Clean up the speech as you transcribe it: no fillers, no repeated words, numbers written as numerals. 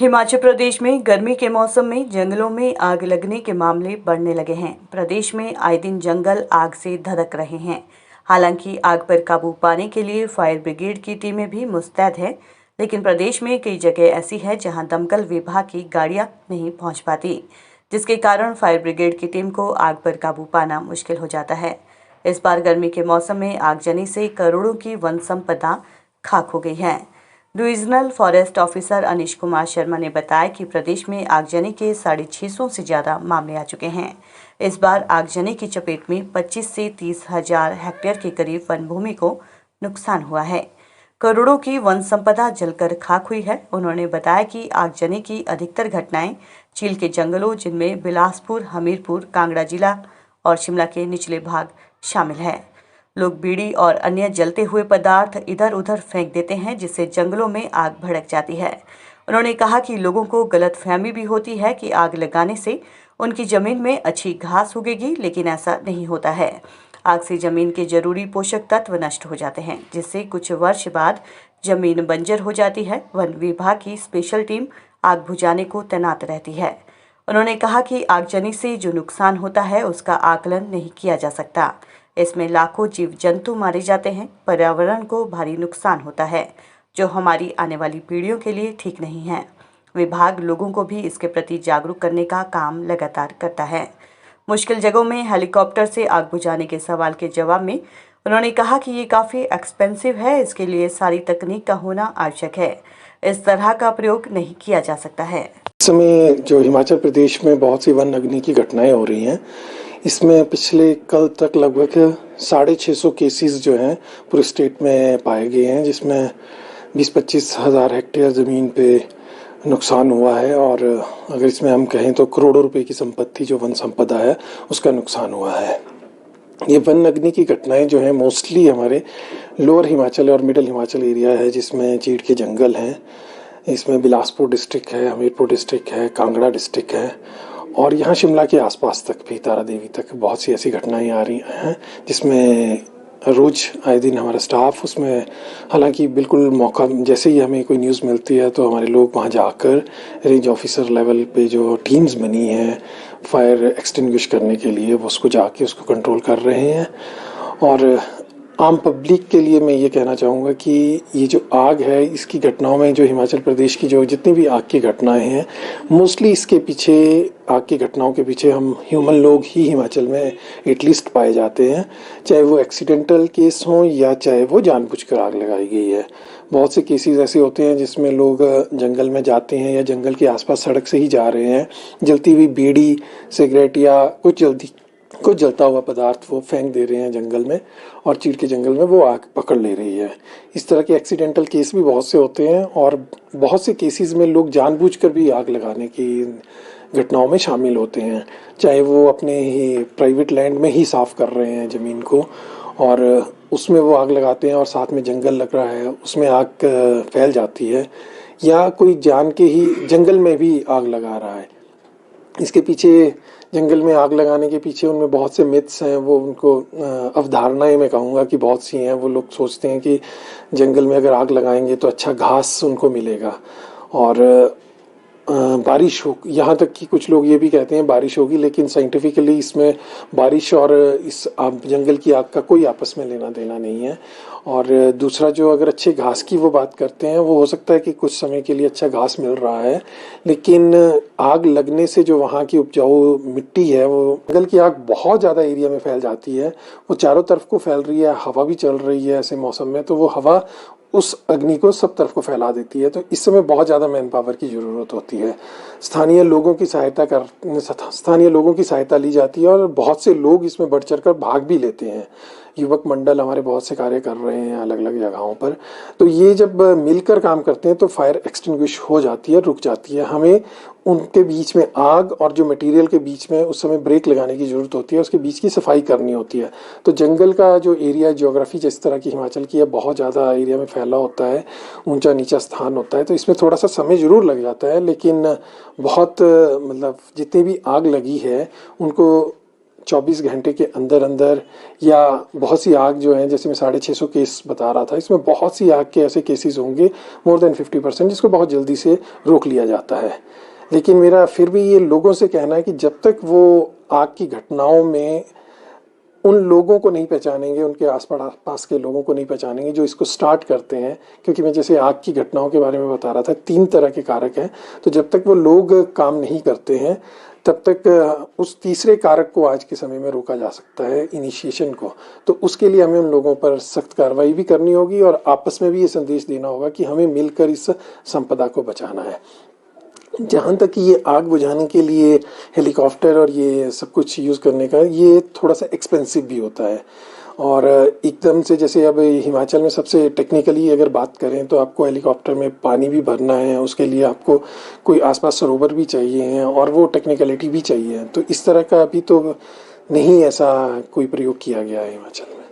हिमाचल प्रदेश में गर्मी के मौसम में जंगलों में आग लगने के मामले बढ़ने लगे हैं। प्रदेश में आए दिन जंगल आग से धधक रहे हैं। हालांकि आग पर काबू पाने के लिए फायर ब्रिगेड की टीमें भी मुस्तैद हैं, लेकिन प्रदेश में कई जगह ऐसी है जहां दमकल विभाग की गाड़ियां नहीं पहुंच पाती, जिसके कारण फायर ब्रिगेड की टीम को आग पर काबू पाना मुश्किल हो जाता है। इस बार गर्मी के मौसम में आगजनी से करोड़ों की वन संपदा खाक हो गई है। Divisional forest officer Anish Kumar Sharma ने बताया कि प्रदेश में आगजनी के 650 से ज़्यादा मामले आ चुके हैं। इस बार आगजनी की चपेट में 25 से 30 हजार हेक्टेयर के करीब वन भूमि को नुकसान हुआ है। करोड़ों की वन संपदा जलकर खाक हुई है। उन्होंने बताया कि आगजनी की अधिकतर घटनाएं चील के जंगलों, जिनमें बिलासपुर, हमीरपुर, कांगड़ा जिला और शिमला के निचले भाग शामिल है। लोग बीड़ी और अन्य जलते हुए पदार्थ इधर उधर फेंक देते हैं, जिससे जंगलों में आग भड़क जाती है। उन्होंने कहा कि लोगों को गलतफहमी भी होती है कि आग लगाने से उनकी जमीन में अच्छी घास उगेगी, लेकिन ऐसा नहीं होता है। आग से जमीन के जरूरी पोषक तत्व नष्ट हो जाते हैं, जिससे कुछ वर्ष बाद जमीन बंजर हो जाती है। वन विभाग की स्पेशल टीम आग बुझाने को तैनात रहती है। उन्होंने कहा कि आगजनी से जो नुकसान होता है उसका आकलन नहीं किया जा सकता। इसमें लाखों जीव जंतु मारे जाते हैं, पर्यावरण को भारी नुकसान होता है, जो हमारी आने वाली पीढ़ियों के लिए ठीक नहीं है। विभाग लोगों को भी इसके प्रति जागरूक करने का काम लगातार करता है। मुश्किल जगहों में हेलीकॉप्टर से आग बुझाने के सवाल के जवाब में उन्होंने कहा कि ये काफ़ी एक्सपेंसिव है, इसके लिए सारी तकनीक का होना आवश्यक है। इस तरह का प्रयोग नहीं किया जा सकता है। इस समय जो हिमाचल प्रदेश में बहुत सी वन अग्नि की घटनाएं हो रही हैं, इसमें पिछले कल तक लगभग 650 केसेस जो हैं पूरे स्टेट में पाए गए हैं, जिसमें 20-25 हज़ार हेक्टेयर ज़मीन पे नुकसान हुआ है। और अगर इसमें हम कहें तो करोड़ों रुपए की संपत्ति जो वन संपदा है उसका नुकसान हुआ है। ये वन अग्नि की घटनाएं जो हैं मोस्टली हमारे लोअर हिमाचल और मिडल हिमाचल एरिया है, जिसमें चीड़ के जंगल हैं। इसमें बिलासपुर डिस्ट्रिक्ट है, हमीरपुर डिस्ट्रिक्ट है, कांगड़ा डिस्ट्रिक्ट है और यहाँ शिमला के आसपास तक भी तारा देवी तक बहुत सी ऐसी घटनाएं आ रही हैं, जिसमें रोज़ आए दिन हमारा स्टाफ उसमें, हालांकि बिल्कुल मौका जैसे ही हमें कोई न्यूज़ मिलती है तो हमारे लोग वहाँ जाकर रेंज ऑफिसर लेवल पे जो टीम्स बनी हैं फायर एक्सटिंग्विश करने के लिए, वो उसको जाके उसको कंट्रोल कर रहे हैं। और आम पब्लिक के लिए मैं ये कहना चाहूँगा कि ये जो आग है, इसकी घटनाओं में जो हिमाचल प्रदेश की जो जितनी भी आग की घटनाएं हैं, मोस्टली इसके पीछे, आग की घटनाओं के पीछे हम ह्यूमन लोग ही हिमाचल में एटलीस्ट पाए जाते हैं, चाहे वो एक्सीडेंटल केस हों या चाहे वो जानबूझकर आग लगाई गई है। बहुत से केसेस ऐसे होते हैं जिसमें लोग जंगल में जाते हैं या जंगल के आसपास सड़क से ही जा रहे हैं, जलती हुई बीड़ी, सिगरेट या कुछ जलता हुआ पदार्थ वो फेंक दे रहे हैं जंगल में, और चीड़ के जंगल में वो आग पकड़ ले रही है। इस तरह के एक्सीडेंटल केस भी बहुत से होते हैं और बहुत से केसेस में लोग जानबूझकर भी आग लगाने की घटनाओं में शामिल होते हैं, चाहे वो अपने ही प्राइवेट लैंड में ही साफ़ कर रहे हैं ज़मीन को और उसमें वो आग लगाते हैं और साथ में जंगल लग रहा है उसमें आग फैल जाती है, या कोई जान के ही जंगल में भी आग लगा रहा है। इसके पीछे, जंगल में आग लगाने के पीछे उनमें बहुत से मिथ्स हैं, वो उनको अवधारणाएं मैं कहूँगा कि बहुत सी हैं। वो लोग सोचते हैं कि जंगल में अगर आग लगाएंगे तो अच्छा घास उनको मिलेगा और बारिश हो, यहाँ तक कि कुछ लोग ये भी कहते हैं बारिश होगी, लेकिन साइंटिफिकली इसमें बारिश और इस जंगल की आग का कोई आपस में लेना देना नहीं है। और दूसरा, जो अगर अच्छे घास की वो बात करते हैं, वो हो सकता है कि कुछ समय के लिए अच्छा घास मिल रहा है, लेकिन आग लगने से जो वहाँ की उपजाऊ मिट्टी है, वो जंगल की आग बहुत ज़्यादा एरिया में फैल जाती है, वो चारों तरफ को फैल रही है, हवा भी चल रही है ऐसे मौसम में, तो वो हवा उस अग्नि को सब तरफ को फैला देती है। तो इस समय बहुत ज़्यादा मैन पावर की ज़रूरत होती है। स्थानीय लोगों की सहायता ली जाती है और बहुत से लोग इसमें बढ़ चढ़ कर भाग भी लेते हैं। युवक मंडल हमारे बहुत से कार्य कर रहे हैं अलग अलग जगहों पर। तो ये जब मिलकर काम करते हैं तो फायर एक्सटिंग्विश हो जाती है, रुक जाती है। हमें उनके बीच में, आग और जो मटेरियल के बीच में उस समय ब्रेक लगाने की ज़रूरत होती है, उसके बीच की सफाई करनी होती है। तो जंगल का जो एरिया, ज्योग्राफी जिस तरह की हिमाचल की है, बहुत ज़्यादा एरिया में फैला होता है, ऊंचा नीचा स्थान होता है, तो इसमें थोड़ा सा समय ज़रूर लग जाता है, लेकिन बहुत मतलब जितनी भी आग लगी है उनको 24 घंटे के अंदर अंदर, या बहुत सी आग जो है, जैसे मैं 650 केस बता रहा था, इसमें बहुत सी आग के ऐसे केसेस होंगे मोर देन 50%, जिसको बहुत जल्दी से रोक लिया जाता है। लेकिन मेरा फिर भी ये लोगों से कहना है कि जब तक वो आग की घटनाओं में उन लोगों को नहीं पहचानेंगे, उनके आस पास के लोगों को नहीं पहचानेंगे जो इसको स्टार्ट करते हैं, क्योंकि मैं जैसे आग की घटनाओं के बारे में बता रहा था, 3 तरह के कारक हैं, तो जब तक वो लोग काम नहीं करते हैं तब तक उस तीसरे कारक को आज के समय में रोका जा सकता है, इनिशिएशन को। तो उसके लिए हमें उन लोगों पर सख्त कार्रवाई भी करनी होगी और आपस में भी ये संदेश देना होगा कि हमें मिलकर इस संपदा को बचाना है। जहाँ तक ये आग बुझाने के लिए हेलीकॉप्टर और ये सब कुछ यूज़ करने का, ये थोड़ा सा एक्सपेंसिव भी होता है। और एकदम से, जैसे अब हिमाचल में सबसे टेक्निकली अगर बात करें तो आपको हेलीकॉप्टर में पानी भी भरना है, उसके लिए आपको कोई आसपास सरोवर भी चाहिए हैं और वो टेक्निकलिटी भी चाहिए। तो इस तरह का अभी तो नहीं ऐसा कोई प्रयोग किया गया है हिमाचल में।